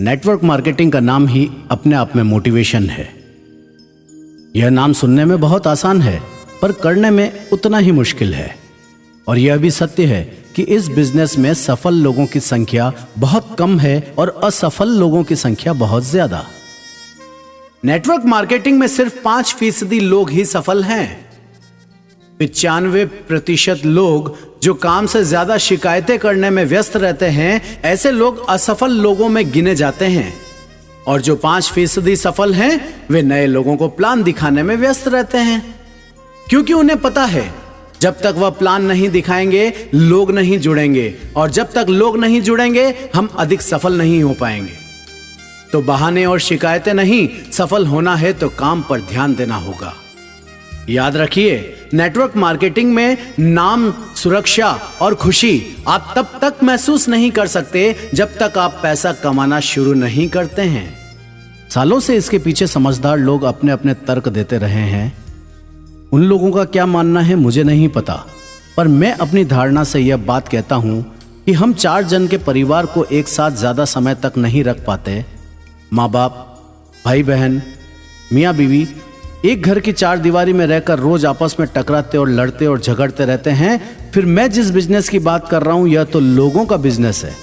Network marketing का नाम ही अपने आप में मोटिवेशन है। यह नाम सुनने में बहुत आसान है, पर करने में उतना ही मुश्किल है। और यह भी सत्य है कि इस बिजनेस में सफल लोगों की संख्या बहुत कम है और असफल लोगों की संख्या बहुत ज्यादा। नेटवर्क मार्केटिंग में सिर्फ 5% लोग ही सफल हैं। 95% लोग जो काम से ज्यादा शिकायतें करने में व्यस्त रहते हैं, ऐसे लोग असफल लोगों में गिने जाते हैं। और जो 5% सफल हैं, वे नए लोगों को प्लान दिखाने में व्यस्त रहते हैं, क्योंकि उन्हें पता है जब तक वह प्लान नहीं दिखाएंगे लोग नहीं जुड़ेंगे, और जब तक लोग नहीं जुड़ेंगे हम अधिक सफल नहीं हो पाएंगे। तो बहाने और शिकायतें नहीं, सफल होना है तो काम पर ध्यान देना होगा। याद रखिए, नेटवर्क मार्केटिंग में नाम, सुरक्षा और खुशी आप तब तक महसूस नहीं कर सकते जब तक आप पैसा कमाना शुरू नहीं करते हैं। सालों से इसके पीछे समझदार लोग अपने अपने तर्क देते रहे हैं। उन लोगों का क्या मानना है मुझे नहीं पता, पर मैं अपनी धारणा से यह बात कहता हूं कि हम 4 जन के परिवार को एक साथ ज्यादा समय तक नहीं रख पाते। माँ बाप, भाई बहन, मियाँ बीवी एक घर की 4 दीवारी में रहकर रोज आपस में टकराते और लड़ते और झगड़ते रहते हैं। फिर मैं जिस बिजनेस की बात कर रहा हूं, यह तो लोगों का बिजनेस है।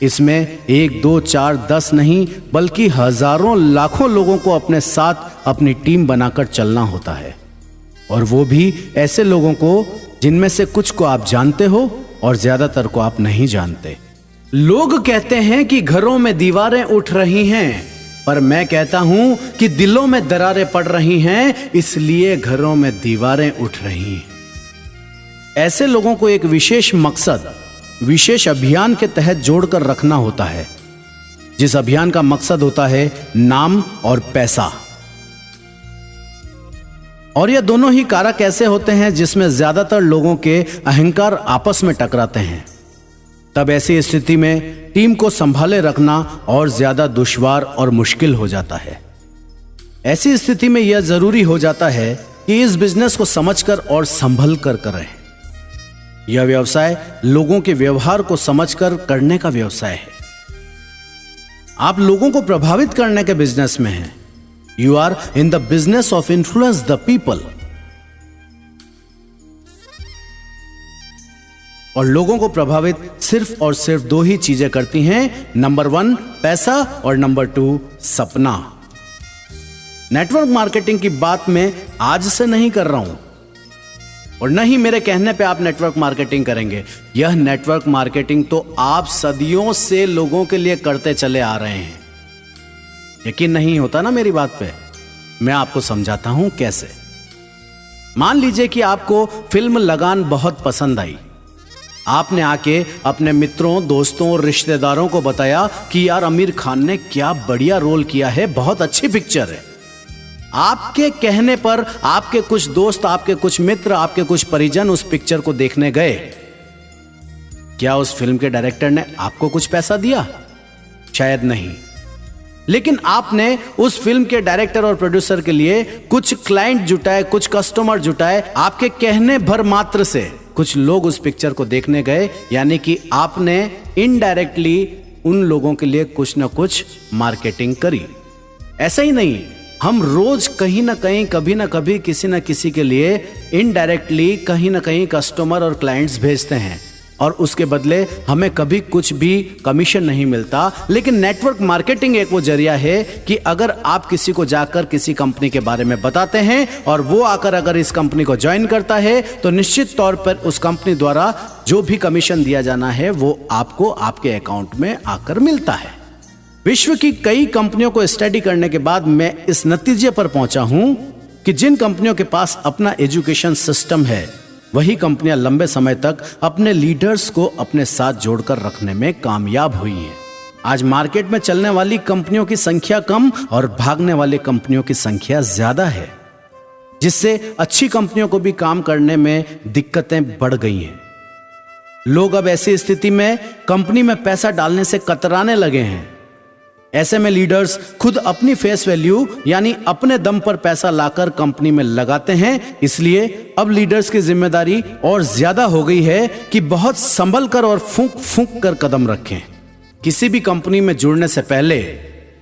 इसमें 1, 2, 4, 10 नहीं, बल्कि हजारों लाखों लोगों को अपने साथ अपनी टीम बनाकर चलना होता है। और वो भी ऐसे लोगों को जिनमें से कुछ को आप जानते हो और ज्यादातर को आप नहीं जानते। लोग कहते हैं कि घरों में दीवारें उठ रही हैं, पर मैं कहता हूं कि दिलों में दरारें पड़ रही हैं, इसलिए घरों में दीवारें उठ रही हैं। ऐसे लोगों को एक विशेष मकसद, विशेष अभियान के तहत जोड़कर रखना होता है, जिस अभियान का मकसद होता है नाम और पैसा। और ये दोनों ही कारक ऐसे होते हैं जिसमें ज्यादातर लोगों के अहंकार आपस में टकराते हैं। तब ऐसी स्थिति में टीम को संभाले रखना और ज्यादा दुश्वार और मुश्किल हो जाता है। ऐसी स्थिति में यह जरूरी हो जाता है कि इस बिजनेस को समझकर और संभल कर करें। यह व्यवसाय लोगों के व्यवहार को समझकर करने का व्यवसाय है। आप लोगों को प्रभावित करने के बिजनेस में हैं। You are in the business of influence the people. और लोगों को प्रभावित सिर्फ और सिर्फ 2 ही चीजें करती हैं, नंबर 1 पैसा और नंबर 2 सपना। नेटवर्क मार्केटिंग की बात मैं आज से नहीं कर रहा हूं, और न ही मेरे कहने पे आप नेटवर्क मार्केटिंग करेंगे। यह नेटवर्क मार्केटिंग तो आप सदियों से लोगों के लिए करते चले आ रहे हैं। यकीन नहीं होता ना मेरी बात पे? मैं आपको समझाता हूं कैसे। मान लीजिए कि आपको फिल्म लगान बहुत पसंद आई। आपने आके अपने मित्रों, दोस्तों और रिश्तेदारों को बताया कि यार आमिर खान ने क्या बढ़िया रोल किया है, बहुत अच्छी पिक्चर है। आपके कहने पर आपके कुछ दोस्त, आपके कुछ मित्र, आपके कुछ परिजन उस पिक्चर को देखने गए। क्या उस फिल्म के डायरेक्टर ने आपको कुछ पैसा दिया? शायद नहीं। लेकिन आपने उस फिल्म के डायरेक्टर और प्रोड्यूसर के लिए कुछ क्लाइंट जुटाए, कुछ कस्टमर जुटाए। आपके कहने भर मात्र से कुछ लोग उस पिक्चर को देखने गए, यानी कि आपने इनडायरेक्टली उन लोगों के लिए कुछ ना कुछ मार्केटिंग करी। ऐसा ही नहीं, हम रोज कहीं ना कहीं, कभी ना कभी, किसी ना किसी के लिए इनडायरेक्टली कहीं ना कहीं कस्टमर और क्लाइंट्स भेजते हैं, और उसके बदले हमें कभी कुछ भी कमीशन नहीं मिलता। लेकिन नेटवर्क मार्केटिंग एक वो जरिया है कि अगर आप किसी को जाकर किसी कंपनी के बारे में बताते हैं और वो आकर अगर इस कंपनी को ज्वाइन करता है, तो निश्चित तौर पर उस कंपनी द्वारा जो भी कमीशन दिया जाना है वो आपको आपके अकाउंट में आकर मिलता है। विश्व की कई कंपनियों को स्टडी करने के बाद मैं इस नतीजे पर पहुंचा हूं कि जिन कंपनियों के पास अपना एजुकेशन सिस्टम है, वही कंपनियां लंबे समय तक अपने लीडर्स को अपने साथ जोड़कर रखने में कामयाब हुई हैं। आज मार्केट में चलने वाली कंपनियों की संख्या कम और भागने वाली कंपनियों की संख्या ज्यादा है, जिससे अच्छी कंपनियों को भी काम करने में दिक्कतें बढ़ गई हैं। लोग अब ऐसी स्थिति में कंपनी में पैसा डालने से कतराने लगे हैं। ऐसे में लीडर्स खुद अपनी फेस वैल्यू यानी अपने दम पर पैसा लाकर कंपनी में लगाते हैं। इसलिए अब लीडर्स की जिम्मेदारी और ज्यादा हो गई है कि बहुत संभल कर और फूंक फूंक कर कदम रखें। किसी भी कंपनी में जुड़ने से पहले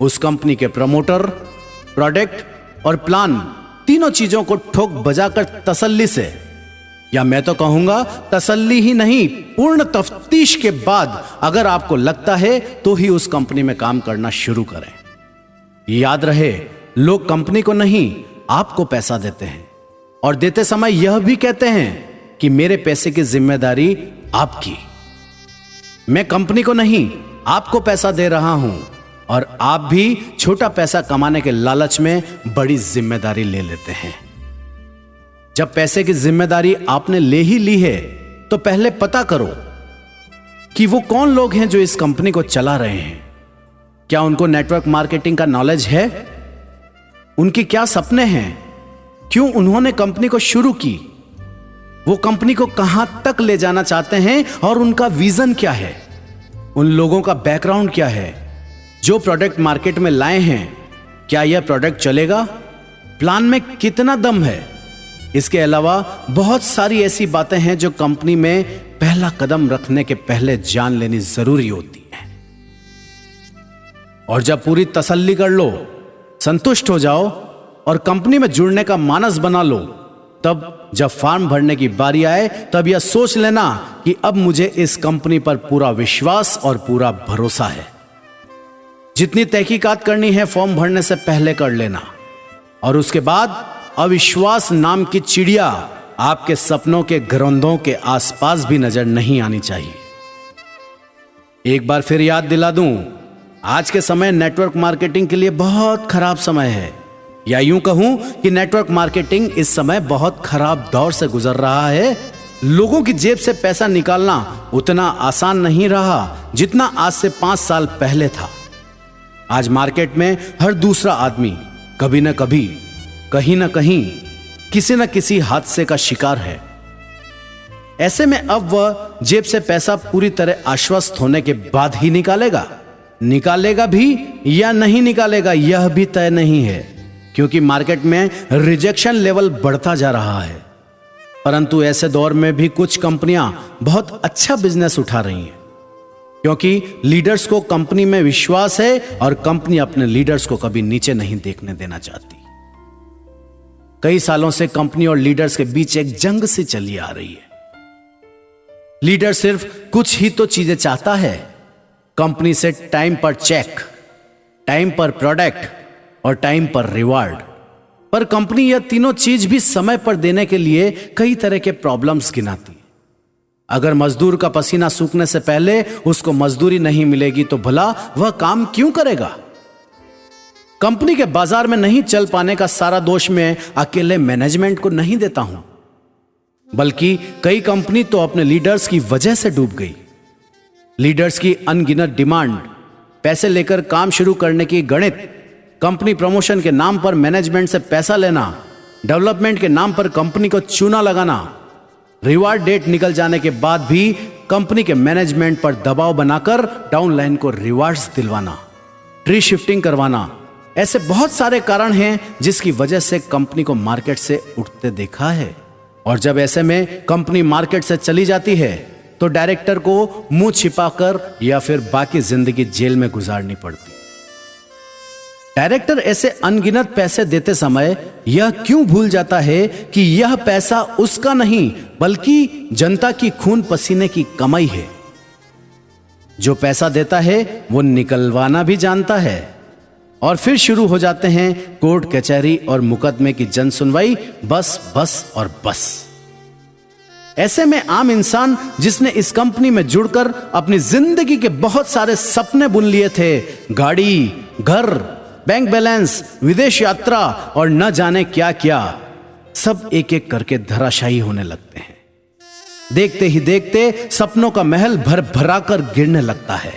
उस कंपनी के प्रमोटर, प्रोडक्ट और प्लान तीनों चीजों को ठोक बजाकर तसल्ली से, या मैं तो कहूंगा तसल्ली ही नहीं, पूर्ण तफ्तीश के बाद अगर आपको लगता है तो ही उस कंपनी में काम करना शुरू करें। याद रहे, लोग कंपनी को नहीं आपको पैसा देते हैं और देते समय यह भी कहते हैं कि मेरे पैसे की जिम्मेदारी आपकी। मैं कंपनी को नहीं आपको पैसा दे रहा हूं और आप भी छोटा पैसा कमाने के लालच में बड़ी जिम्मेदारी ले लेते हैं। जब पैसे की जिम्मेदारी आपने ले ही ली है तो पहले पता करो कि वो कौन लोग हैं जो इस कंपनी को चला रहे हैं। क्या उनको नेटवर्क मार्केटिंग का नॉलेज है? उनके क्या सपने हैं? क्यों उन्होंने कंपनी को शुरू की? वो कंपनी को कहां तक ले जाना चाहते हैं और उनका विजन क्या है? उन लोगों का बैकग्राउंड क्या है? जो प्रोडक्ट मार्केट में लाए हैं, क्या यह प्रोडक्ट चलेगा? प्लान में कितना दम है? इसके अलावा बहुत सारी ऐसी बातें हैं जो कंपनी में पहला कदम रखने के पहले जान लेनी जरूरी होती है। और जब पूरी तसल्ली कर लो, संतुष्ट हो जाओ और कंपनी में जुड़ने का मानस बना लो, तब जब फॉर्म भरने की बारी आए तब यह सोच लेना कि अब मुझे इस कंपनी पर पूरा विश्वास और पूरा भरोसा है। जितनी तहकीकात करनी है फॉर्म भरने से पहले कर लेना, और उसके बाद अविश्वास नाम की चिड़िया आपके सपनों के घरौंदों के आसपास भी नजर नहीं आनी चाहिए। एक बार फिर याद दिला दूं, आज के समय नेटवर्क मार्केटिंग के लिए बहुत खराब समय है, या यूं कहूं कि नेटवर्क मार्केटिंग इस समय बहुत खराब दौर से गुजर रहा है। लोगों की जेब से पैसा निकालना उतना आसान नहीं रहा जितना आज से 5 साल पहले था। आज मार्केट में हर दूसरा आदमी कभी ना कभी, कहीं ना कहीं, किसी न किसी हादसे का शिकार है। ऐसे में अब वह जेब से पैसा पूरी तरह आश्वस्त होने के बाद ही निकालेगा भी या नहीं निकालेगा यह भी तय नहीं है, क्योंकि मार्केट में रिजेक्शन लेवल बढ़ता जा रहा है। परंतु ऐसे दौर में भी कुछ कंपनियां बहुत अच्छा बिजनेस उठा रही हैं, क्योंकि लीडर्स को कंपनी में विश्वास है और कंपनी अपने लीडर्स को कभी नीचे नहीं देखने देना चाहती। कई सालों से कंपनी और लीडर्स के बीच एक जंग सी चली आ रही है। लीडर सिर्फ कुछ ही तो चीजें चाहता है, कंपनी से टाइम पर चेक, टाइम पर प्रोडक्ट और टाइम पर रिवार्ड। पर कंपनी यह तीनों चीज भी समय पर देने के लिए कई तरह के प्रॉब्लम्स गिनाती है। अगर मजदूर का पसीना सूखने से पहले उसको मजदूरी नहीं मिलेगी तो भला वह काम क्यों करेगा? कंपनी के बाजार में नहीं चल पाने का सारा दोष मैं अकेले मैनेजमेंट को नहीं देता हूं, बल्कि कई कंपनी तो अपने लीडर्स की वजह से डूब गई। लीडर्स की अनगिनत डिमांड, पैसे लेकर काम शुरू करने की गणित, कंपनी प्रमोशन के नाम पर मैनेजमेंट से पैसा लेना, डेवलपमेंट के नाम पर कंपनी को चूना लगाना, रिवार्ड डेट निकल जाने के बाद भी कंपनी के मैनेजमेंट पर दबाव बनाकर डाउनलाइन को रिवार्ड्स दिलवाना, ट्री शिफ्टिंग करवाना, ऐसे बहुत सारे कारण हैं जिसकी वजह से कंपनी को मार्केट से उठते देखा है। और जब ऐसे में कंपनी मार्केट से चली जाती है तो डायरेक्टर को मुंह छिपाकर या फिर बाकी जिंदगी जेल में गुजारनी पड़ती। डायरेक्टर ऐसे अनगिनत पैसे देते समय यह क्यों भूल जाता है कि यह पैसा उसका नहीं बल्कि जनता की खून पसीने की कमाई है। जो पैसा देता है वो निकलवाना भी जानता है, और फिर शुरू हो जाते हैं कोर्ट कचहरी और मुकदमे की जन सुनवाई, बस बस और बस। ऐसे में आम इंसान जिसने इस कंपनी में जुड़कर अपनी जिंदगी के बहुत सारे सपने बुन लिए थे, गाड़ी, घर, बैंक बैलेंस, विदेश यात्रा और न जाने क्या क्या, सब एक एक करके धराशायी होने लगते हैं। देखते ही देखते सपनों का महल भर भरा कर गिरने लगता है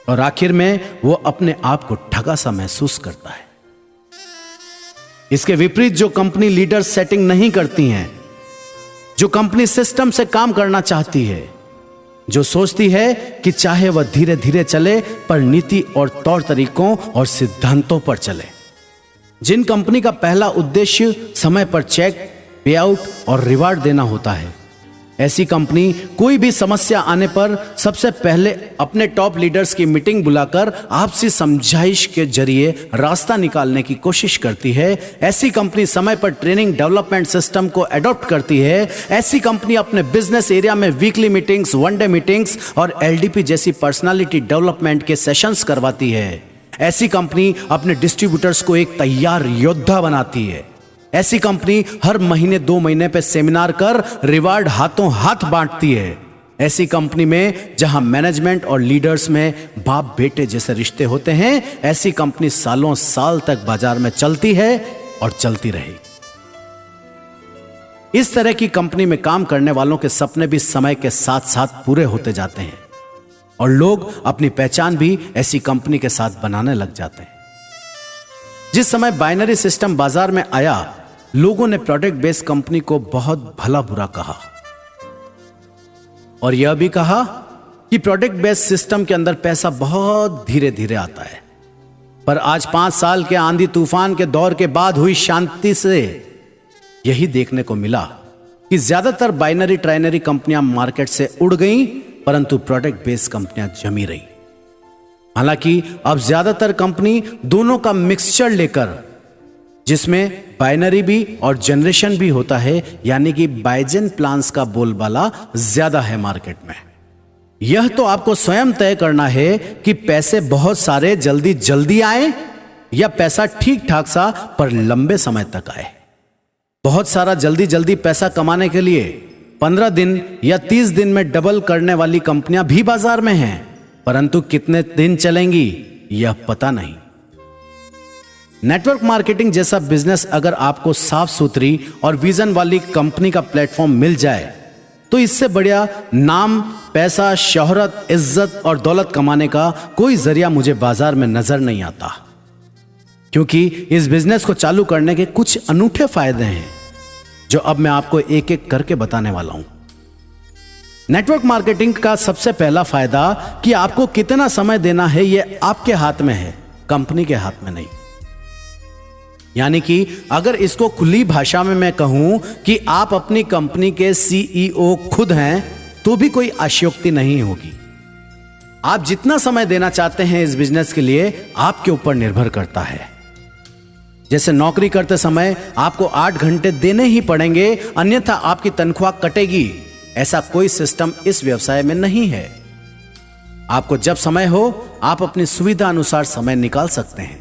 और आखिर में वो अपने आप को ठगा सा महसूस करता है। इसके विपरीत जो कंपनी लीडर सेटिंग नहीं करती हैं, जो कंपनी सिस्टम से काम करना चाहती है, जो सोचती है कि चाहे वह धीरे धीरे चले पर नीति और तौर तरीकों और सिद्धांतों पर चले, जिन कंपनी का पहला उद्देश्य समय पर चेक, पे आउट और रिवार्ड देना होता है, ऐसी कंपनी कोई भी समस्या आने पर सबसे पहले अपने टॉप लीडर्स की मीटिंग बुलाकर आपसी समझाइश के जरिए रास्ता निकालने की कोशिश करती है। ऐसी कंपनी समय पर ट्रेनिंग डेवलपमेंट सिस्टम को अडॉप्ट करती है। ऐसी कंपनी अपने बिजनेस एरिया में वीकली मीटिंग्स, वनडे मीटिंग्स और LDP जैसी पर्सनालिटी डेवलपमेंट के सेशंस करवाती है। ऐसी कंपनी अपने डिस्ट्रीब्यूटर्स को एक तैयार योद्धा बनाती है। ऐसी कंपनी हर महीने 2 महीने पे सेमिनार कर रिवार्ड हाथों हाथ बांटती है। ऐसी कंपनी में जहां मैनेजमेंट और लीडर्स में बाप बेटे जैसे रिश्ते होते हैं, ऐसी कंपनी सालों साल तक बाजार में चलती है और चलती रहेगी। इस तरह की कंपनी में काम करने वालों के सपने भी समय के साथ साथ पूरे होते जाते हैं और लोग अपनी पहचान भी ऐसी कंपनी के साथ बनाने लग जाते हैं। जिस समय बाइनरी सिस्टम बाजार में आया, लोगों ने प्रोडक्ट बेस्ड कंपनी को बहुत भला बुरा कहा और यह भी कहा कि प्रोडक्ट बेस्ड सिस्टम के अंदर पैसा बहुत धीरे धीरे आता है। पर आज 5 साल के आंधी तूफान के दौर के बाद हुई शांति से यही देखने को मिला कि ज्यादातर बाइनरी ट्राइनरी कंपनियां मार्केट से उड़ गईं, परंतु प्रोडक्ट बेस्ड कंपनियां जमी रही। हालांकि अब ज्यादातर कंपनी दोनों का मिक्सचर लेकर, जिसमें बाइनरी भी और जनरेशन भी होता है, यानी कि बाइजेन प्लान्स का बोलबाला ज्यादा है मार्केट में। यह तो आपको स्वयं तय करना है कि पैसे बहुत सारे जल्दी जल्दी आए या पैसा ठीक ठाक सा पर लंबे समय तक आए। बहुत सारा जल्दी जल्दी पैसा कमाने के लिए 15 दिन या 30 दिन में डबल करने वाली कंपनियां भी बाजार में हैं, परंतु कितने दिन चलेंगी यह पता नहीं। नेटवर्क मार्केटिंग जैसा बिजनेस अगर आपको साफ सुथरी और विजन वाली कंपनी का प्लेटफॉर्म मिल जाए, तो इससे बढ़िया नाम, पैसा, शोहरत, इज्जत और दौलत कमाने का कोई जरिया मुझे बाजार में नजर नहीं आता। क्योंकि इस बिजनेस को चालू करने के कुछ अनूठे फायदे हैं जो अब मैं आपको एक एक करके बताने वाला हूं। नेटवर्क मार्केटिंग का सबसे पहला फायदा कि आपको कितना समय देना है यह आपके हाथ में है, कंपनी के हाथ में नहीं। यानी कि अगर इसको खुली भाषा में मैं कहूं कि आप अपनी कंपनी के CEO खुद हैं, तो भी कोई अशयोक्ति नहीं होगी। आप जितना समय देना चाहते हैं इस बिजनेस के लिए आपके ऊपर निर्भर करता है। जैसे नौकरी करते समय आपको 8 घंटे देने ही पड़ेंगे, अन्यथा आपकी तनख्वाह कटेगी, ऐसा कोई सिस्टम इस व्यवसाय में नहीं है। आपको जब समय हो आप अपनी सुविधा अनुसार समय निकाल सकते हैं।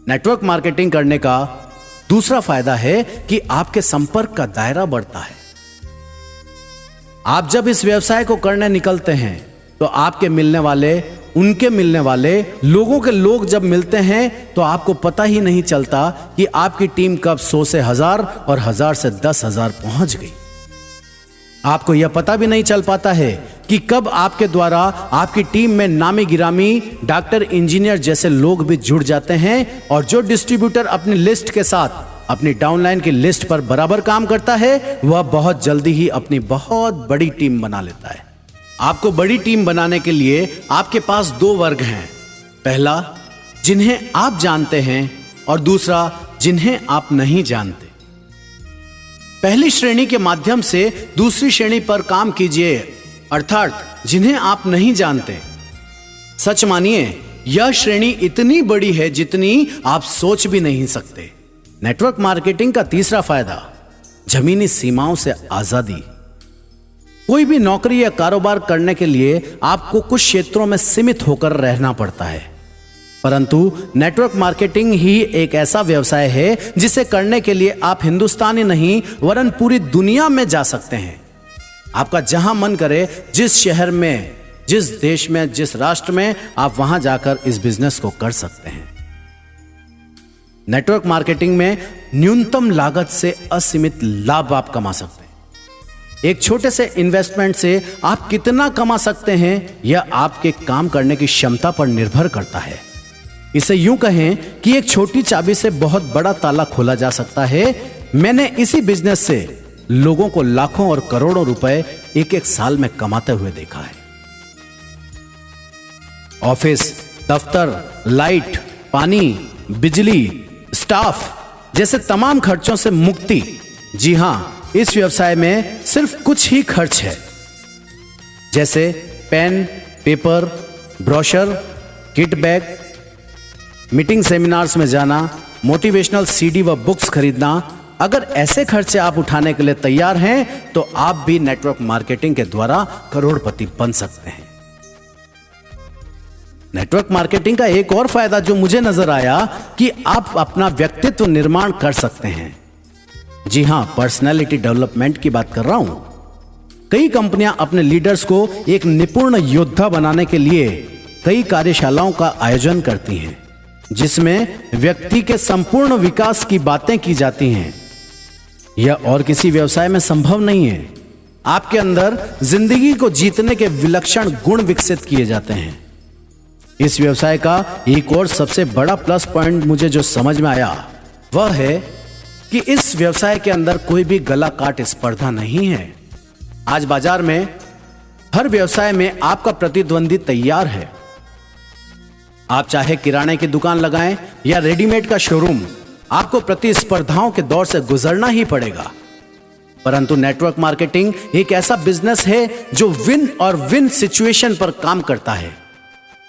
नेटवर्क मार्केटिंग करने का दूसरा फायदा है कि आपके संपर्क का दायरा बढ़ता है। आप जब इस व्यवसाय को करने निकलते हैं तो आपके मिलने वाले, उनके मिलने वाले लोगों के लोग जब मिलते हैं तो आपको पता ही नहीं चलता कि आपकी टीम कब 100 से 1000 और 1000 से 10,000 पहुंच गई। आपको यह पता भी नहीं चल पाता है कि कब आपके द्वारा आपकी टीम में नामी गिरामी डॉक्टर, इंजीनियर जैसे लोग भी जुड़ जाते हैं और जो डिस्ट्रीब्यूटर अपनी लिस्ट के साथ अपनी डाउनलाइन की लिस्ट पर बराबर काम करता है, वह बहुत जल्दी ही अपनी बहुत बड़ी टीम बना लेता है। आपको बड़ी टीम बनाने के लिए आपके पास 2 वर्ग हैं। पहला, जिन्हें आप जानते हैं और दूसरा, जिन्हें आप नहीं जानते। पहली श्रेणी के माध्यम से दूसरी श्रेणी पर काम कीजिए, अर्थात जिन्हें आप नहीं जानते। सच मानिए, यह श्रेणी इतनी बड़ी है जितनी आप सोच भी नहीं सकते। नेटवर्क मार्केटिंग का तीसरा फायदा, जमीनी सीमाओं से आजादी। कोई भी नौकरी या कारोबार करने के लिए आपको कुछ क्षेत्रों में सीमित होकर रहना पड़ता है, परंतु नेटवर्क मार्केटिंग ही एक ऐसा व्यवसाय है जिसे करने के लिए आप हिंदुस्तान ही नहीं वरन पूरी दुनिया में जा सकते हैं। आपका जहां मन करे, जिस शहर में, जिस देश में, जिस राष्ट्र में, आप वहां जाकर इस बिजनेस को कर सकते हैं। नेटवर्क मार्केटिंग में न्यूनतम लागत से असीमित लाभ आप कमा सकते हैं। एक छोटे से इन्वेस्टमेंट से आप कितना कमा सकते हैं यह आपके काम करने की क्षमता पर निर्भर करता है। इसे यूं कहें कि एक छोटी चाबी से बहुत बड़ा ताला खोला जा सकता है। मैंने इसी बिजनेस से लोगों को लाखों और करोड़ों रुपए एक साल में कमाते हुए देखा है। ऑफिस, दफ्तर, लाइट, पानी, बिजली, स्टाफ जैसे तमाम खर्चों से मुक्ति। जी हां, इस व्यवसाय में सिर्फ कुछ ही खर्च है, जैसे pen, paper, brochure, kit bag, meeting seminars में जाना, मोटिवेशनल सीडी व बुक्स खरीदना। अगर ऐसे खर्चे आप उठाने के लिए तैयार हैं तो आप भी नेटवर्क मार्केटिंग के द्वारा करोड़पति बन सकते हैं। नेटवर्क मार्केटिंग का एक और फायदा जो मुझे नजर आया कि आप अपना व्यक्तित्व निर्माण कर सकते हैं। जी हां, पर्सनालिटी डेवलपमेंट की बात कर रहा हूं। कई कंपनियां अपने लीडर्स को एक निपुण योद्धा बनाने के लिए कई कार्यशालाओं का आयोजन करती हैं, जिसमें व्यक्ति के संपूर्ण विकास की बातें की जाती हैं। यह और किसी व्यवसाय में संभव नहीं है। आपके अंदर जिंदगी को जीतने के विलक्षण गुण विकसित किए जाते हैं। इस व्यवसाय का एक और सबसे बड़ा प्लस पॉइंट मुझे जो समझ में आया वह है कि इस व्यवसाय के अंदर कोई भी गला काट स्पर्धा नहीं है। आज बाजार में हर व्यवसाय में आपका प्रतिद्वंदी तैयार है। आप चाहे किराने की दुकान लगाएं या रेडीमेड का शोरूम, आपको प्रतिस्पर्धाओं के दौर से गुजरना ही पड़ेगा। परंतु नेटवर्क मार्केटिंग एक ऐसा बिजनेस है जो विन और विन सिचुएशन पर काम करता है।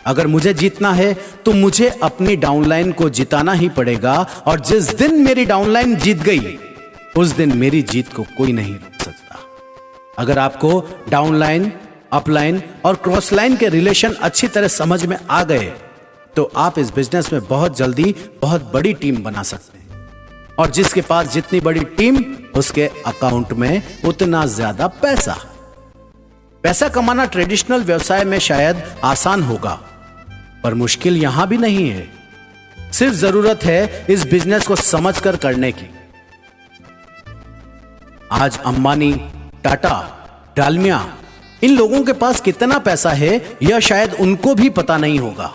अगर मुझे जीतना है तो मुझे अपनी डाउनलाइन को जिताना ही पड़ेगा, और जिस दिन मेरी डाउनलाइन जीत गई उस दिन मेरी जीत को कोई नहीं रोक सकता। अगर आपको डाउनलाइन, अपलाइन और क्रॉस लाइन के रिलेशन अच्छी तरह समझ में आ गए तो आप इस बिजनेस में बहुत जल्दी बहुत बड़ी टीम बना सकते हैं, और जिसके पास जितनी बड़ी टीम उसके अकाउंट में उतना ज्यादा पैसा। पैसा कमाना ट्रेडिशनल व्यवसाय में शायद आसान होगा, पर मुश्किल यहां भी नहीं है। सिर्फ जरूरत है इस बिजनेस को समझकर करने की। आज अंबानी, टाटा, डालमिया, इन लोगों के पास कितना पैसा है यह शायद उनको भी पता नहीं होगा,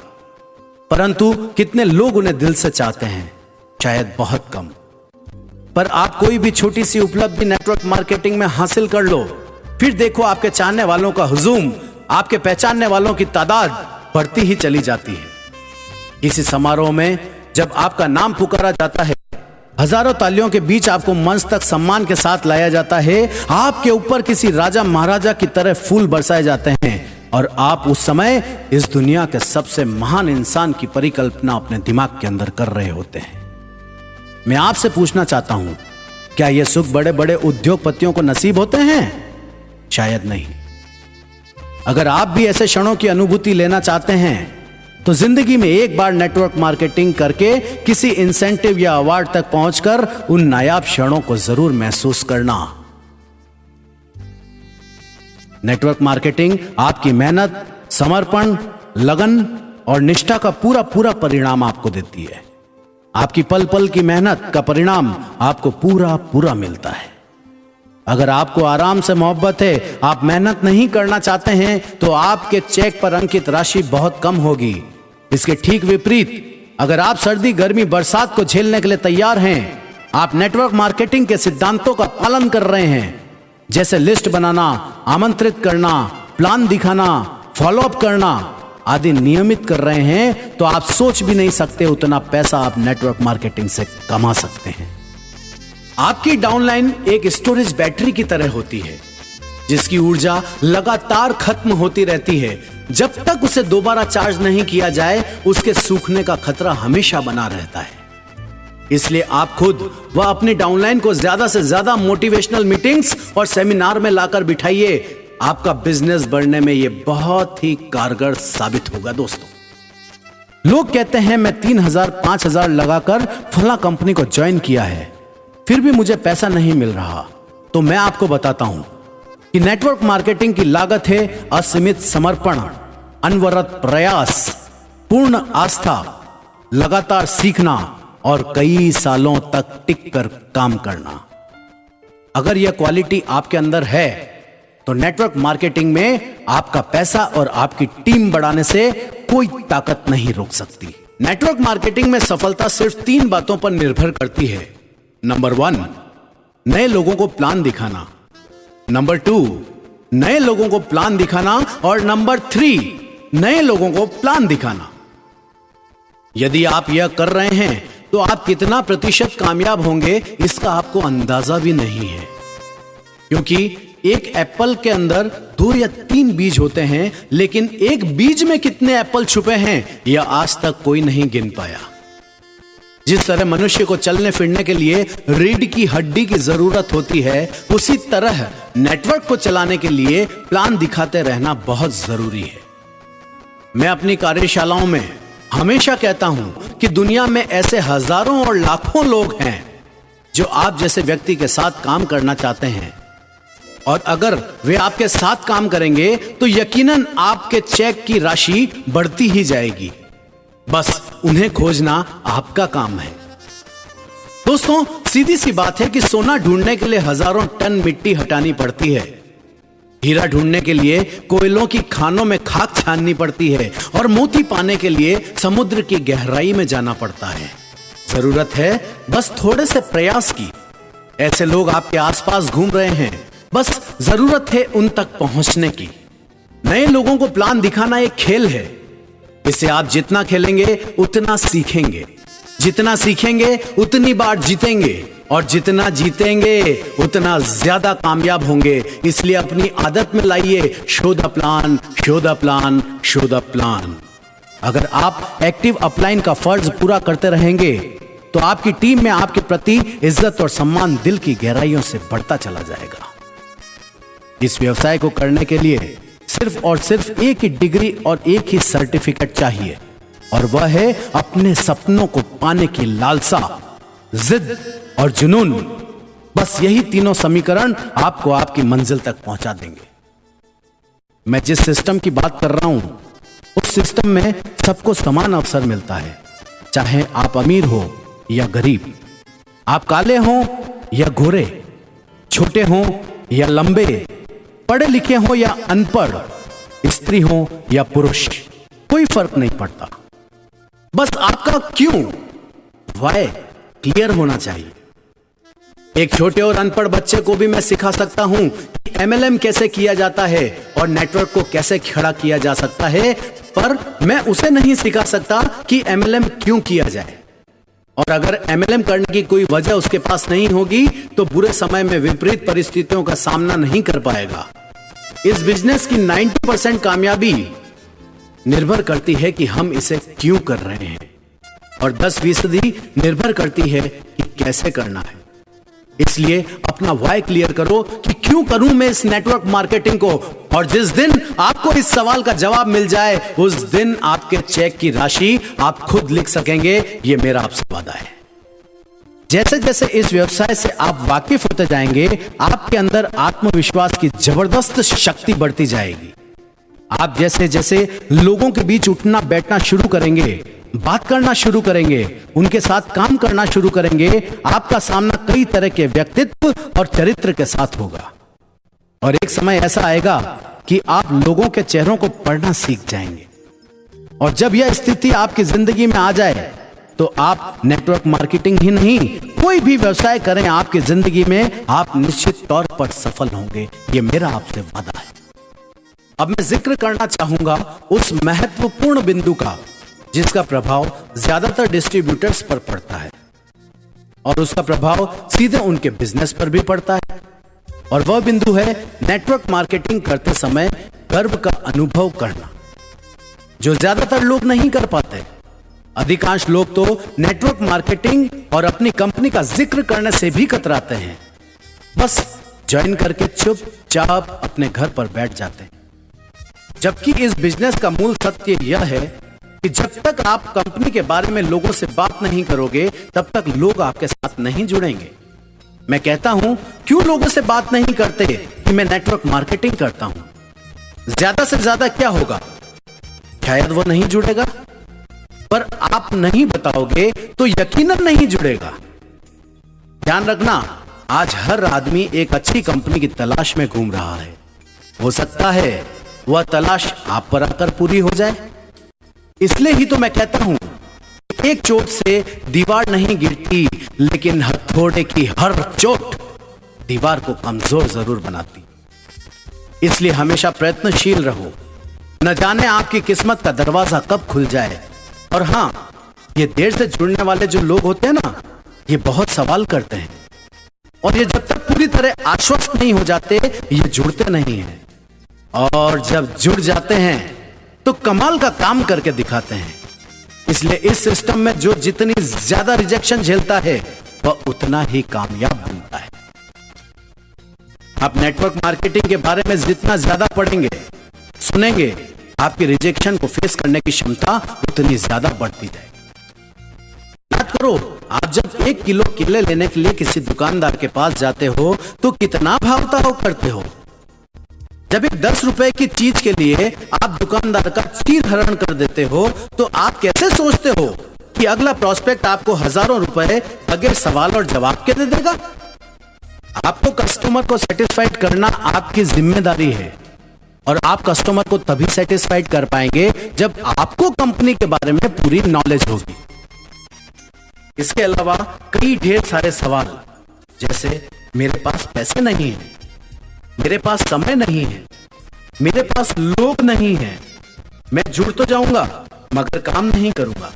परंतु कितने लोग उन्हें दिल से चाहते हैं, शायद बहुत कम। पर आप कोई भी छोटी सी उपलब्धि नेटवर्क मार्केटिंग में हासिल कर लो, फिर देखो आपके चाहने वालों का हुजूम, आपके पहचानने वालों की तादाद बढ़ती ही चली जाती है। किसी समारोह में जब आपका नाम पुकारा जाता है, हजारों तालियों के बीच आपको मंच तक सम्मान के साथ लाया जाता है, आपके ऊपर किसी राजा महाराजा की तरह फूल बरसाए जाते हैं, और आप उस समय इस दुनिया के सबसे महान इंसान की परिकल्पना अपने दिमाग के अंदर कर रहे होते हैं। मैं आपसे पूछना चाहता हूं, क्या यह सुख बड़े बड़े उद्योगपतियों को नसीब होते हैं? शायद नहीं। अगर आप भी ऐसे क्षणों की अनुभूति लेना चाहते हैं तो जिंदगी में एक बार नेटवर्क मार्केटिंग करके किसी इंसेंटिव या अवार्ड तक पहुंचकर उन नायाब क्षणों को जरूर महसूस करना। नेटवर्क मार्केटिंग आपकी मेहनत, समर्पण, लगन और निष्ठा का पूरा पूरा परिणाम आपको देती है। आपकी पल पल की मेहनत का परिणाम आपको पूरा पूरा मिलता है। अगर आपको आराम से मोहब्बत है, आप मेहनत नहीं करना चाहते हैं, तो आपके चेक पर अंकित राशि बहुत कम होगी। इसके ठीक विपरीत, अगर आप सर्दी, गर्मी, बरसात को झेलने के लिए तैयार हैं, आप नेटवर्क मार्केटिंग के सिद्धांतों का पालन कर रहे हैं, जैसे लिस्ट बनाना, आमंत्रित करना, प्लान दिखाना, फॉलोअप करना आदि नियमित कर रहे हैं, तो आप सोच भी नहीं सकते उतना पैसा आप नेटवर्क मार्केटिंग से कमा सकते हैं। आपकी डाउनलाइन एक स्टोरेज बैटरी की तरह होती है, जिसकी ऊर्जा लगातार खत्म होती रहती है। जब तक उसे दोबारा चार्ज नहीं किया जाए, उसके सूखने का खतरा हमेशा बना रहता है। इसलिए आप खुद व अपनी डाउनलाइन को ज्यादा से ज्यादा मोटिवेशनल मीटिंग्स और सेमिनार में लाकर बिठाइए। आपका बिजनेस बढ़ने में यह बहुत ही कारगर साबित होगा। दोस्तों, लोग कहते हैं मैं 3,000 5,000 लगाकर फला कंपनी को ज्वाइन किया है, फिर भी मुझे पैसा नहीं मिल रहा। तो मैं आपको बताता हूं कि नेटवर्क मार्केटिंग की लागत है असीमित समर्पण, अनवरत प्रयास, पूर्ण आस्था, लगातार सीखना और कई सालों तक टिक कर काम करना। अगर यह क्वालिटी आपके अंदर है तो नेटवर्क मार्केटिंग में आपका पैसा और आपकी टीम बढ़ाने से कोई ताकत नहीं रोक सकती। नेटवर्क मार्केटिंग में सफलता सिर्फ 3 बातों पर निर्भर करती है। नंबर 1, नए लोगों को प्लान दिखाना। नंबर 2, नए लोगों को प्लान दिखाना। और नंबर 3, नए लोगों को प्लान दिखाना। यदि आप यह कर रहे हैं तो आप कितना प्रतिशत कामयाब होंगे इसका आपको अंदाजा भी नहीं है। क्योंकि एक एप्पल के अंदर 2 या 3 बीज होते हैं, लेकिन एक बीज में कितने एप्पल छुपे हैं यह आज तक कोई नहीं गिन पाया। जिस तरह मनुष्य को चलने फिरने के लिए रीढ़ की हड्डी की जरूरत होती है, उसी तरह नेटवर्क को चलाने के लिए प्लान दिखाते रहना बहुत जरूरी है। मैं अपनी कार्यशालाओं में हमेशा कहता हूं कि दुनिया में ऐसे हजारों और लाखों लोग हैं जो आप जैसे व्यक्ति के साथ काम करना चाहते हैं, और अगर वे आपके साथ काम करेंगे तो यकीनन आपके चेक की राशि बढ़ती ही जाएगी। बस उन्हें खोजना आपका काम है। दोस्तों, सीधी सी बात है कि सोना ढूंढने के लिए हजारों टन मिट्टी हटानी पड़ती है, हीरा ढूंढने के लिए कोयलों की खानों में खाक छाननी पड़ती है, और मोती पाने के लिए समुद्र की गहराई में जाना पड़ता है। जरूरत है बस थोड़े से प्रयास की। ऐसे लोग आपके आसपास घूम रहे हैं, बस जरूरत है उन तक पहुंचने की। नए लोगों को प्लान दिखाना एक खेल है। इसे आप जितना खेलेंगे उतना सीखेंगे, जितना सीखेंगे उतनी बार जीतेंगे, और जितना जीतेंगे उतना ज्यादा कामयाब होंगे। इसलिए अपनी आदत में लाइए show the plan, show the plan, show the plan. अगर आप एक्टिव अपलाइन का फर्ज पूरा करते रहेंगे तो आपकी टीम में आपके प्रति इज्जत और सम्मान दिल की गहराइयों से बढ़ता चला जाएगा। इस व्यवसाय को करने के लिए सिर्फ और सिर्फ एक ही डिग्री और एक ही सर्टिफिकेट चाहिए, और वह है अपने सपनों को पाने की लालसा, जिद और जुनून। बस यही तीनों समीकरण आपको आपकी मंजिल तक पहुंचा देंगे। मैं जिस सिस्टम की बात कर रहा हूं, उस सिस्टम में सबको समान अवसर मिलता है, चाहे आप अमीर हो या गरीब, आप काले हो या गोरे, छोटे हो या लंबे, पढ़े लिखे हो या अनपढ़, स्त्री हो या पुरुष, कोई फर्क नहीं पड़ता। बस आपका क्यों, वाई क्लियर होना चाहिए। एक छोटे और अनपढ़ बच्चे को भी मैं सिखा सकता हूं कि एमएलएम कैसे किया जाता है और नेटवर्क को कैसे खड़ा किया जा सकता है, पर मैं उसे नहीं सिखा सकता कि एमएलएम क्यों किया जाए। और अगर एमएलएम करने की कोई वजह उसके पास नहीं होगी तो बुरे समय में विपरीत परिस्थितियों का सामना नहीं कर पाएगा। इस बिजनेस की 90% कामयाबी निर्भर करती है कि हम इसे क्यों कर रहे हैं, और 10% निर्भर करती है कि कैसे करना है। इसलिए अपना वाई क्लियर करो कि क्यों करूं मैं इस नेटवर्क मार्केटिंग को, और जिस दिन आपको इस सवाल का जवाब मिल जाए उस दिन आपके चेक की राशि आप खुद लिख सकेंगे। यह मेरा आपसे वादा है। जैसे जैसे इस व्यवसाय से आप वाकिफ होते जाएंगे, आपके अंदर आत्मविश्वास की जबरदस्त शक्ति बढ़ती जाएगी। आप जैसे जैसे लोगों के बीच उठना बैठना शुरू करेंगे, बात करना शुरू करेंगे, उनके साथ काम करना शुरू करेंगे, आपका सामना कई तरह के व्यक्तित्व और चरित्र के साथ होगा। और एक समय ऐसा आएगा कि आप लोगों के चेहरों को पढ़ना सीख जाएंगे। और जब यह स्थिति आपकी जिंदगी में आ जाए तो आप नेटवर्क मार्केटिंग ही नहीं, कोई भी व्यवसाय करें आपकी जिंदगी में, आप निश्चित तौर पर सफल होंगे। यह मेरा आपसे वादा है। अब मैं जिक्र करना चाहूंगा उस महत्वपूर्ण बिंदु का जिसका प्रभाव ज्यादातर डिस्ट्रीब्यूटर्स पर पड़ता है, और उसका प्रभाव सीधे उनके बिजनेस पर भी पड़ता है। और वह बिंदु है नेटवर्क मार्केटिंग करते समय गर्व का अनुभव करना, जो ज्यादातर लोग नहीं कर पाते। अधिकांश लोग तो नेटवर्क मार्केटिंग और अपनी कंपनी का जिक्र करने से भी कतराते हैं, बस ज्वाइन करके चुपचाप अपने घर पर बैठ जाते हैं। जबकि इस बिजनेस का मूल सत्य यह है कि जब तक आप कंपनी के बारे में लोगों से बात नहीं करोगे तब तक लोग आपके साथ नहीं जुड़ेंगे। मैं कहता हूं, क्यों लोगों से बात नहीं करते कि मैं नेटवर्क मार्केटिंग करता हूं। ज्यादा से ज्यादा क्या होगा, शायद वो नहीं जुड़ेगा, पर आप नहीं बताओगे तो यकीनन नहीं जुड़ेगा। ध्यान रखना, आज हर आदमी एक अच्छी कंपनी की तलाश में घूम रहा है। हो सकता है वह तलाश आप पर आकर पूरी हो जाए। इसलिए ही तो मैं कहता हूं, एक चोट से दीवार नहीं गिरती, लेकिन हथौड़े की हर चोट दीवार को कमजोर जरूर बनाती। इसलिए हमेशा प्रयत्नशील रहो। न जाने आपकी किस्मत का दरवाजा कब खुल जाए। और हां, ये देर से जुड़ने वाले जो लोग होते हैं ना, ये बहुत सवाल करते हैं, और ये जब तक पूरी तरह आश्वस्त नहीं हो जाते ये जुड़ते नहीं हैं, और जब जुड़ जाते हैं तो कमाल का काम करके दिखाते हैं। इसलिए इस सिस्टम में जो जितनी ज्यादा रिजेक्शन झेलता है वह उतना ही कामयाब बनता है। आप नेटवर्क मार्केटिंग के बारे में जितना ज्यादा पढ़ेंगे सुनेंगे, आपकी रिजेक्शन को फेस करने की क्षमता उतनी ज्यादा बढ़ती जाएगी। याद करो, आप जब 1 किलो केले लेने के लिए किसी दुकानदार के पास जाते हो तो कितना भावताव करते हो। जब एक 10 रुपए की चीज के लिए आप दुकानदार का चीर हरण कर देते हो तो आप कैसे सोचते हो कि अगला प्रोस्पेक्ट आपको हजारों रुपए बगैर सवाल और जवाब के दे देगा। आपको कस्टमर को सेटिस्फाइड करना आपकी जिम्मेदारी है, और आप कस्टमर को तभी सेटिस्फाइड कर पाएंगे जब आपको कंपनी के बारे में पूरी नॉलेज होगी। इसके अलावा कई ढेर सारे सवाल, जैसे मेरे पास पैसे नहीं है, मेरे पास समय नहीं है, मेरे पास लोग नहीं है, मैं जुड़ तो जाऊंगा मगर काम नहीं करूंगा,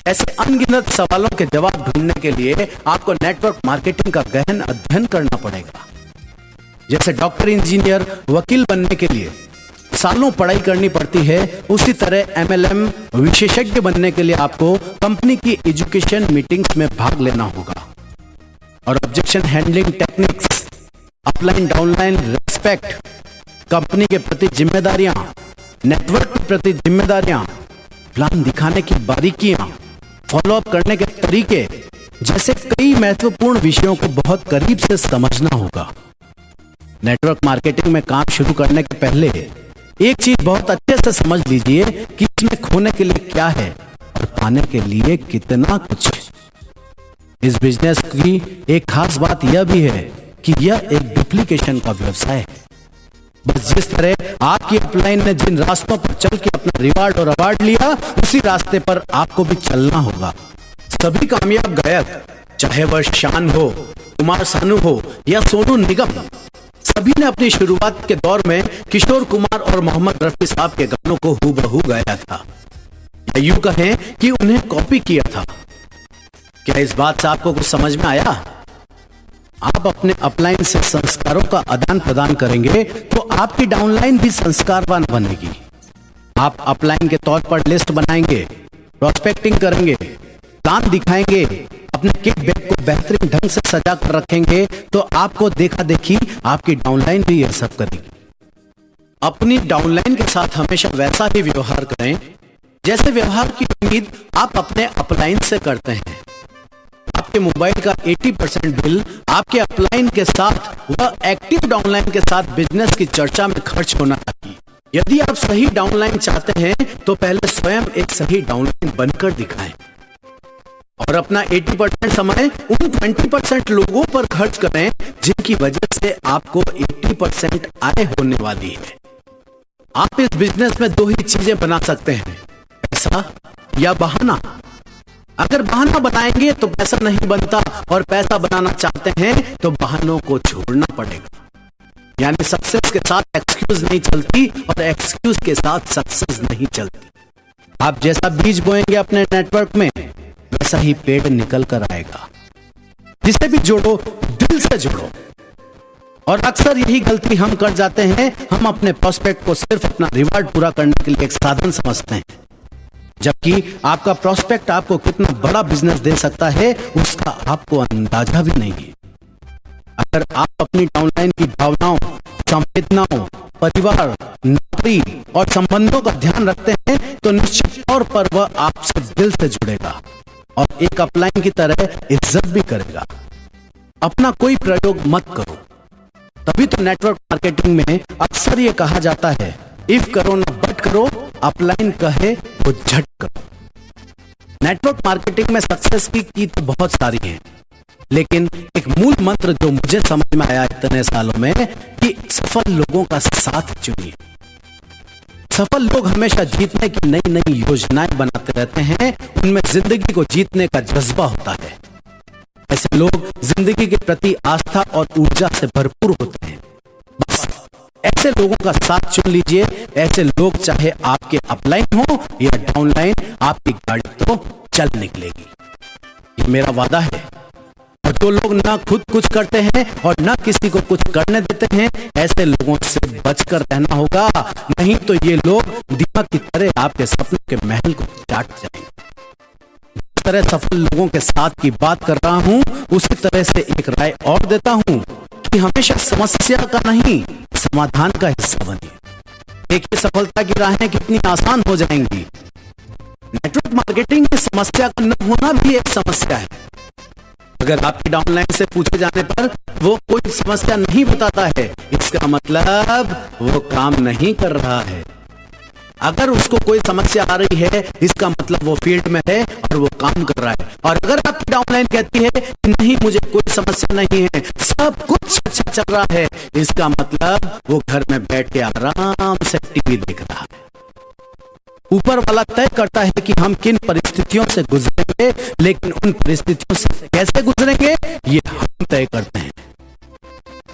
ऐसे अनगिनत सवालों के जवाब ढूंढने के लिए आपको नेटवर्क मार्केटिंग का गहन अध्ययन करना पड़ेगा। जैसे डॉक्टर, इंजीनियर, वकील बनने के लिए सालों पढ़ाई करनी पड़ती है, उसी तरह MLM विशेषज्ञ बनने के लिए आपको कंपनी की एजुकेशन मीटिंग्स में भाग लेना होगा। और objection handling techniques, upline downline respect, company के प्रति जिम्मेदारियां, नेटवर्क के प्रति जिम्मेदारियां, प्लान दिखाने की बारीकियां, फॉलोअप करने के तरीके जैसे कई महत्वपूर्ण विषयों को बहुत करीब से समझना होगा। नेटवर्क मार्केटिंग में काम शुरू करने के पहले एक चीज बहुत अच्छे से समझ लीजिए कि इसमें खोने के लिए क्या है और पाने के लिए कितना कुछ है। इस बिजनेस की एक खास बात यह भी है कि यह एक डुप्लीकेशन का व्यवसाय है। बस जिस तरह आपकी अपलाइन ने जिन रास्तों पर चल के अपना रिवार्ड और अवार्ड लिया, उसी रास्ते पर आपको भी चलना होगा। सभी कामयाब गायक, चाहे वह शान हो, कुमार सानू हो या सोनू निगम, सभी ने अपनी शुरुआत के दौर में किशोर कुमार और मोहम्मद रफी साहब के गानों को हूबहू गाया था, या यूं कहें कि उन्हें कॉपी किया था। क्या इस बात से आपको कुछ समझ में आया? आप अपने अपलाइन से संस्कारों का आदान प्रदान करेंगे तो आपकी डाउनलाइन भी संस्कारवान बनेगी। आप अपलाइन के तौर पर लिस्ट बनाएंगे, प्रोस्पेक्टिंग करेंगे, प्लान दिखाएंगे, अपने किट बैग को बेहतरीन ढंग से सजा कर रखेंगे, तो आपको देखा देखी आपकी डाउनलाइन भी यह सब करेगी। अपनी डाउनलाइन के साथ हमेशा वैसा ही व्यवहार करें जैसे व्यवहार की उम्मीद आप अपने अपलाइन से करते हैं। आपके मोबाइल का 80% बिल आपके अपलाइन के साथ वह एक्टिव डाउनलाइन के साथ बिजनेस की चर्चा में खर्च होना चाहिए। यदि आप सही डाउनलाइन चाहते हैं तो पहले स्वयं एक सही डाउनलाइन बनकर दिखाएं और अपना 80% समय उन 20% लोगों पर खर्च करें जिनकी वजह से आपको 80% आय होने वाली है। आप इस बिजनेस में 2 ही चीजें बना सकते हैं, पैसा या बहाना। अगर बहाना बनाएंगे तो पैसा नहीं बनता, और पैसा बनाना चाहते हैं तो बहानों को छोड़ना पड़ेगा। यानी सक्सेस के साथ एक्सक्यूज नहीं चलती और एक्सक्यूज के साथ सक्सेस नहीं चलती। आप जैसा बीज बोएंगे अपने नेटवर्क में वैसा ही पेड़ निकल कर आएगा। जिसे भी जोड़ो दिल से जोड़ो। और अक्सर यही गलती हम कर जाते हैं, हम अपने प्रोस्पेक्ट को सिर्फ अपना रिवार्ड पूरा करने के लिए एक साधन समझते हैं, जबकि आपका प्रोस्पेक्ट आपको कितना बड़ा बिजनेस दे सकता है उसका आपको अंदाजा भी नहीं है। अगर आप अपनी डाउनलाइन की भावनाओं, संवेदनाओं, परिवार, नौकरी और संबंधों का ध्यान रखते हैं तो निश्चित तौर पर वह आपसे दिल से जुड़ेगा और एक अपलाइन की तरह इज्जत भी करेगा। अपना कोई प्रयोग मत करो। तभी तो नेटवर्क मार्केटिंग में अक्सर यह कहा जाता है, इफ करो ना बट करो, अपलाइन कहे वो झट करो। नेटवर्क मार्केटिंग में सक्सेस की तो बहुत सारी है, लेकिन एक मूल मंत्र जो मुझे समझ में आया इतने सालों में कि सफल लोगों का साथ चुनिए। सफल लोग हमेशा जीतने की नई नई योजनाएं बनाते रहते हैं, उनमें जिंदगी को जीतने का जज्बा होता है। ऐसे लोग जिंदगी के प्रति आस्था और ऊर्जा से भरपूर होते हैं। बस ऐसे लोगों का साथ चुन लीजिए। ऐसे लोग चाहे आपके अपलाइन हो या डाउनलाइन, आपकी गाड़ी तो चल निकलेगी। ये मेरा वादा है। और जो लोग ना खुद कुछ करते हैं और ना किसी को कुछ करने देते हैं, ऐसे लोगों से बचकर रहना होगा, नहीं तो ये लोग दीमक की तरह आपके सपनों के महल को चाट जाएंगे। जिस तरह सफल लोगों के साथ की बात कर रहा हूं, उसी तरह से एक राय और देता हूं कि हमेशा समस्या का नहीं, समाधान का हिस्सा बनिए। देखिए सफलता की राहें कितनी आसान हो जाएंगी। नेटवर्क मार्केटिंग में समस्या का न होना भी एक समस्या है। अगर आपकी डाउनलाइन से पूछे जाने पर वो कोई समस्या नहीं बताता है, इसका मतलब वो काम नहीं कर रहा है। अगर उसको कोई समस्या आ रही है, इसका मतलब वो फील्ड में है और वो काम कर रहा है। और अगर आपकी डाउनलाइन कहती है कि नहीं मुझे कोई समस्या नहीं है, सब कुछ अच्छा चल रहा है, इसका मतलब वो घर में बैठ के आराम से टीवी देख रहा है। ऊपर वाला तय करता है कि हम किन परिस्थितियों से गुजरेंगे, लेकिन उन परिस्थितियों से कैसे गुजरेंगे ये हम तय करते हैं।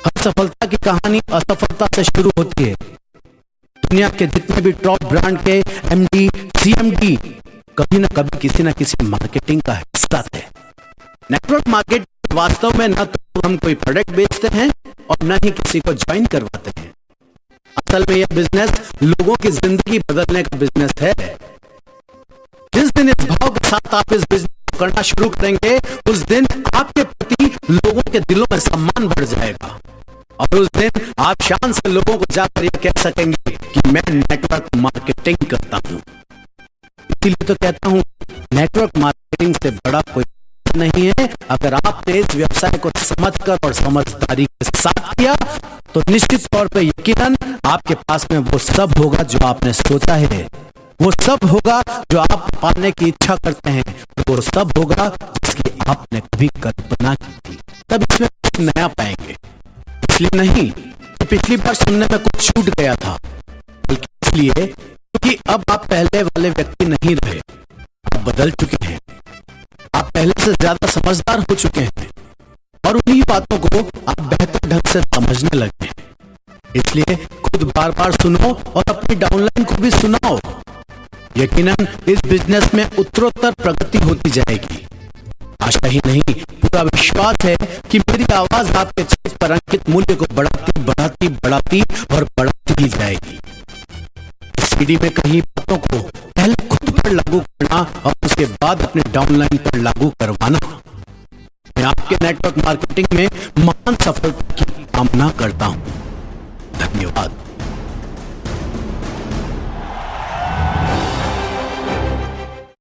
हर सफलता की कहानी असफलता से शुरू होती है। दुनिया के जितने भी टॉप ब्रांड के एमडी, सीएमडी कभी ना कभी किसी ना किसी मार्केटिंग का हिस्सा थे। नेटवर्क मार्केटिंग वास्तव में न तो हम कोई प्रोडक्ट बेचते हैं और न ही किसी को ज्वाइन करवाते हैं। असल में यह बिजनेस लोगों की जिंदगी बदलने का बिजनेस है। जिस दिन इस भाव के साथ आप इस बिजनेस को करना शुरू करेंगे, उस दिन आपके प्रति लोगों के दिलों में सम्मान बढ़ जाएगा और उस दिन आप शान से लोगों को जाकर यह कह सकेंगे कि मैं नेटवर्क मार्केटिंग करता हूं। इसीलिए तो कहता हूं नेटवर्क मार्केटिंग से बड़ा कोई नहीं है। अगर आपने इस व्यवसाय को समझकर और समझदारी के साथ किया तो निश्चित तौर पर यकीनन आपके पास में वो सब होगा जो आपने सोचा है, वो सब होगा जो आप पाने की इच्छा करते हैं, वो सब होगा जिसकी आपने कभी कल्पना की थी। तब इसमें कुछ नया पाएंगे। इसलिए नहीं कि पिछली बार सुनने में कुछ छूट गया था, बल्कि इसलिए क्योंकि अब आप पहले वाले व्यक्ति नहीं रहे, आप बदल चुके हैं, आप पहले से ज्यादा समझदार हो चुके हैं और उन्हीं बातों को आप बेहतर ढंग से समझने लगे हैं। इसलिए खुद बार बार सुनो और अपनी डाउनलाइन को भी सुनाओ। यकीनन इस बिजनेस में उत्तरोत्तर प्रगति होती जाएगी। आशा ही नहीं, पूरा विश्वास है कि मेरी आवाज आपके चित्त पर अंकित मूल्य को बढ़ाती बढ़ाती बढ़ाती और बढ़ाती ही जाएगी। इस सीडी में कहीं बातों को पहले खुद पर लागू करना और उसके बाद अपने डाउनलाइन पर लागू करवाना। मैं आपके नेटवर्क मार्केटिंग में महान सफलता की कामना करता हूं। धन्यवाद।